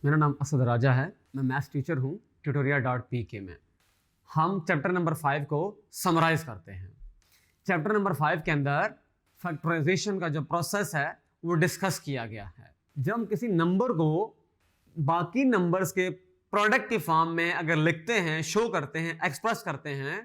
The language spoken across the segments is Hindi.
मेरा नाम असद राजा है, मैं मैथ्स टीचर हूँ tutoria.pk में। हम चैप्टर नंबर 5 को समराइज करते हैं। चैप्टर नंबर 5 के अंदर फैक्टराइजेशन का जो प्रोसेस है वो डिस्कस किया गया है। जब हम किसी नंबर को बाकी नंबर्स के प्रोडक्ट की फॉर्म में अगर लिखते हैं, शो करते हैं, एक्सप्रेस करते हैं,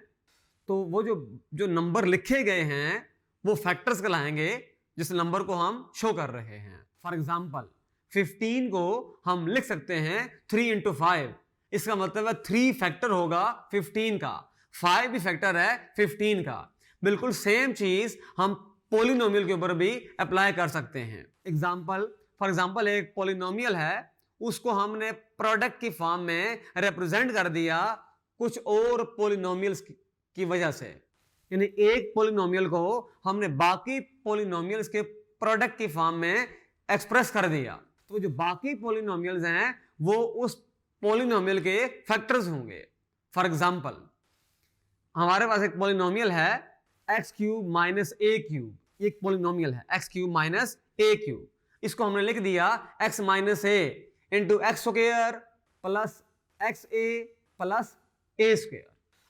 तो वो जो नंबर लिखे गए हैं वो फैक्टर्स कहलाएंगे जिस नंबर को हम शो कर रहे हैं। फॉर एग्जाम्पल 15 को हम लिख सकते हैं 3 into 5, इसका मतलब है 3 फैक्टर होगा 15 का, 5 भी फैक्टर है 15 का। बिल्कुल सेम चीज हम पॉलिनोमियल के ऊपर भी अप्लाई कर सकते हैं। फॉर एग्जाम्पल एक पॉलिनोमियल है, उसको हमने प्रोडक्ट की फॉर्म में रिप्रेजेंट कर दिया कुछ और पॉलिनोमियल्स की वजह से, यानी एक पॉलिनोमियल को हमने बाकी पॉलिनोमियल्स के प्रोडक्ट की फॉर्म में एक्सप्रेस कर दिया, तो जो बाकी पॉलिनोमियल्स हैं वो उस पॉलिनोमियल के फैक्टर्स होंगे। फॉर एग्जांपल हमारे पास एक पॉलिनोमियल है x cube minus a cube, एक पॉलिनोमियल है x cube minus a cube, इसको हमने लिख दिया x minus a into x square plus x A plus A square.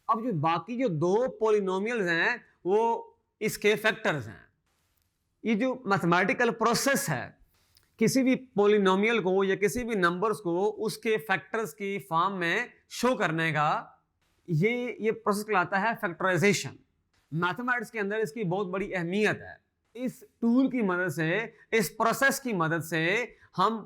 अब जो बाकी जो दो पॉलिनोमियल्स हैं वो इसके फैक्टर्स हैं। ये जो मैथमेटिकल प्रोसेस है किसी भी पॉलिनोमियल को या किसी भी नंबर्स को उसके फैक्टर्स की फॉर्म में शो करने का, ये प्रोसेस कहलाता है फैक्टराइजेशन। मैथमेटिक्स के अंदर इसकी बहुत बड़ी अहमियत है। इस टूल की मदद से, इस प्रोसेस की मदद से हम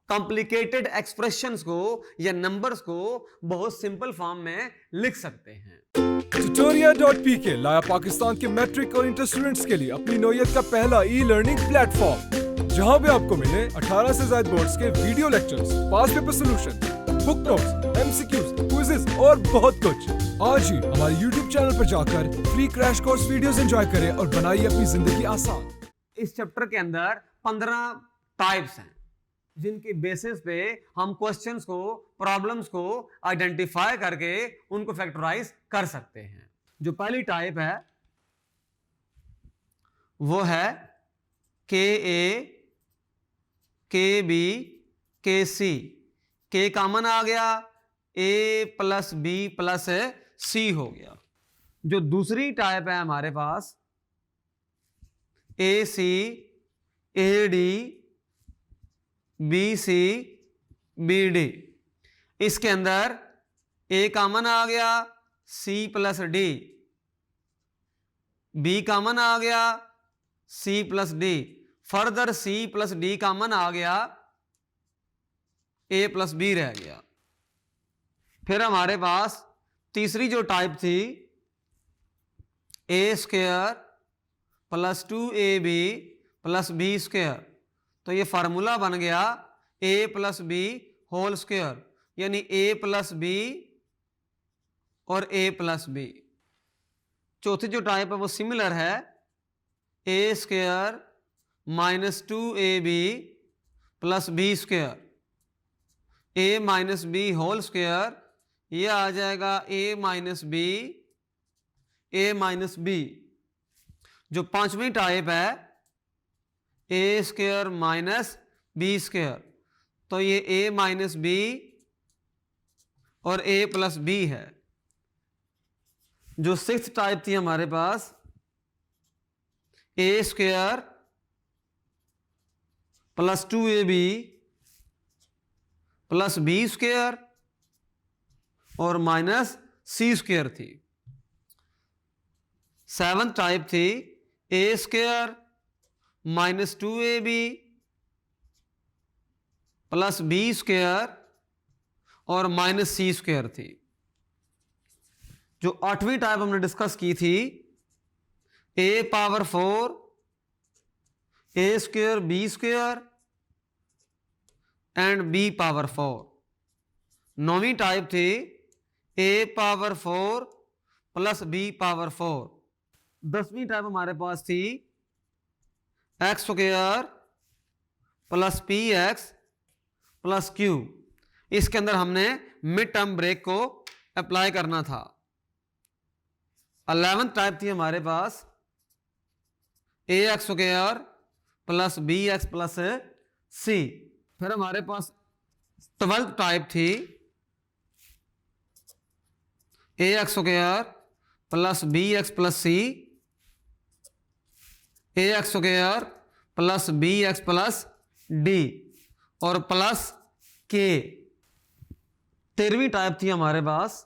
कॉम्प्लिकेटेड एक्सप्रेशंस को या नंबर्स को बहुत सिंपल फॉर्म में लिख सकते हैं। tutoria.pk लाया पाकिस्तान के मैट्रिक और इंटर स्टूडेंट्स के लिए अपनी नौयत का पहला ई-लर्निंग प्लेटफॉर्म, जहां पे आपको मिले 18 से ज्यादा बोर्ड्स के video lectures, pass paper solution, book notes, MCQs, quizzes और बहुत कुछ। आज ही हमारे YouTube चैनल पर जाकर free crash course videos enjoy करें और बनाइए अपनी जिंदगी आसान। इस चैप्टर के अंदर 15 टाइप्स हैं जिनकी बेसिस पे हम क्वेश्चंस को, प्रॉब्लम्स को आइडेंटिफाई करके उनको फैक्टराइज कर सकते हैं। जो पहली टाइप है वो है के ए, के बी, के सी। के कॉमन आ गया, A plus B plus C हो गया। जो दूसरी टाइप है हमारे पास A C, A D, B C, B D. इसके अंदर ए कॉमन आ गया, C plus D, B common आ गया, C plus D, further C plus D common आ गया, ए प्लस बी रह गया। फिर हमारे पास तीसरी जो टाइप थी A square plus 2ab plus B square, तो ये फार्मूला बन गया a plus B whole square, यानी a प्लस बी और a प्लस बी। चौथी जो टाइप है वो सिमिलर है, a square minus 2ab plus B square, a minus B whole square, ये आ जाएगा a minus B, a minus B. जो पांचवी टाइप है A square minus B square, तो ये ए माइनस बी और ए प्लस बी है। जो सिक्स्थ टाइप थी हमारे पास A square plus 2ab plus B square और माइनस सी स्क्वायर थी। सेवंथ टाइप थी A square minus 2ab plus B square और माइनस सी स्क्वायर थी। जो आठवीं टाइप हमने डिस्कस की थी a power 4 a square B square and b power 4। नौवीं टाइप थी a power 4 plus b power 4। 10वीं टाइप हमारे पास थी X square plus P x plus Q. इसके अंदर हमने मिड टर्म ब्रेक को अप्लाई करना था। 11th टाइप थी हमारे पास A X square plus B X plus C. फिर हमारे पास 12th टाइप थी ax² plus bx plus c, ax² plus bx plus d और प्लस k। 13वीं टाइप थी हमारे पास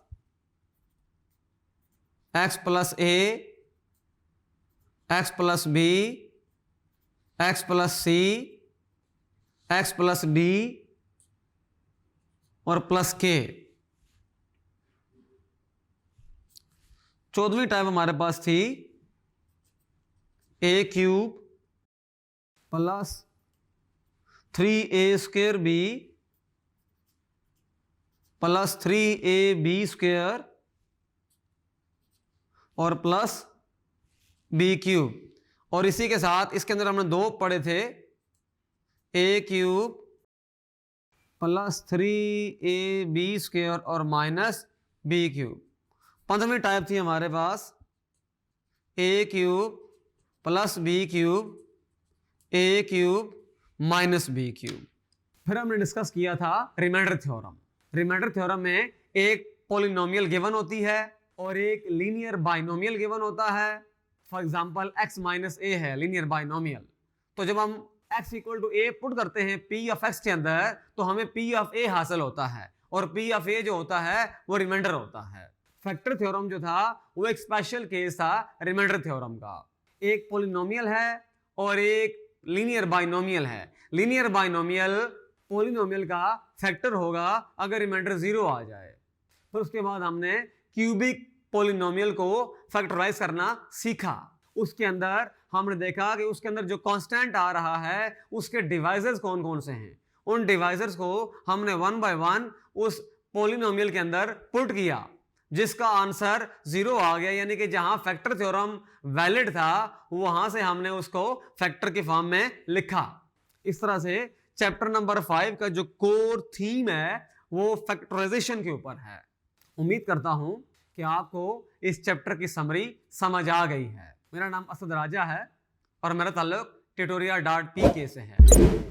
x plus a, x plus b, x plus c, x plus d और प्लस k। 14वीं टाइप हमारे पास थी a³ plus 3a² b plus 3ab² और प्लस b³ और इसी के साथ इसके अंदर हमने दो पढ़े थे a³ प्लस 3ab² और माइनस b³। 15वीं टाइप थी हमारे पास a³ plus b³ a³ minus b³। फिर हमने डिस्कस किया था रिमाइंडर थ्योरम। रिमाइंडर थ्योरम में एक पॉलिनोमियल गिवन होती है और एक लीनियर बाइनोमियल गिवन होता है। For example x minus a है लीनियर बाइनोमियल, तो जब हम x equal to a put करते हैं p ऑफ x के अंदर तो हमें p ऑफ a हासिल होता है और p ऑफ a जो होता है वो रिमाइंडर होता है। फैक्टर थ्योरम जो था वो एक स्पेशल केस था रिमाइंडर थ्योरम का। एक पॉलिनोमियल है और एक लीनियर बाइनोमियल है। लीनियर बाइनोमियल पॉलिनोमियल का फैक्टर होगा अगर रिमाइंडर 0 आ जाए। फिर उसके बाद हमने क्यूबिक पॉलिनोमियल को फैक्टराइज करना सीखा। उसके अंदर हमने देखा कि उसके अंदर जो कांस्टेंट आ रहा है उसके डिवाइजर्स कौन कौन से हैं। उन डिवाइजर्स को हमने 1 बाय 1 उस पॉलिनोमियल के अंदर पुट किया, जिसका आंसर 0 आ गया, यानी कि जहां फैक्टर थ्योरम वैलिड था वहां से हमने उसको फैक्टर की फॉर्म में लिखा। इस तरह से चैप्टर नंबर 5 का जो कोर थीम है वो फैक्टराइजेशन के ऊपर है। उम्मीद करता हूं कि आपको इस चैप्टर की समरी समझ आ गई है। मेरा नाम असद राजा है और मेरा ताल्लुक tutoria.pk से है।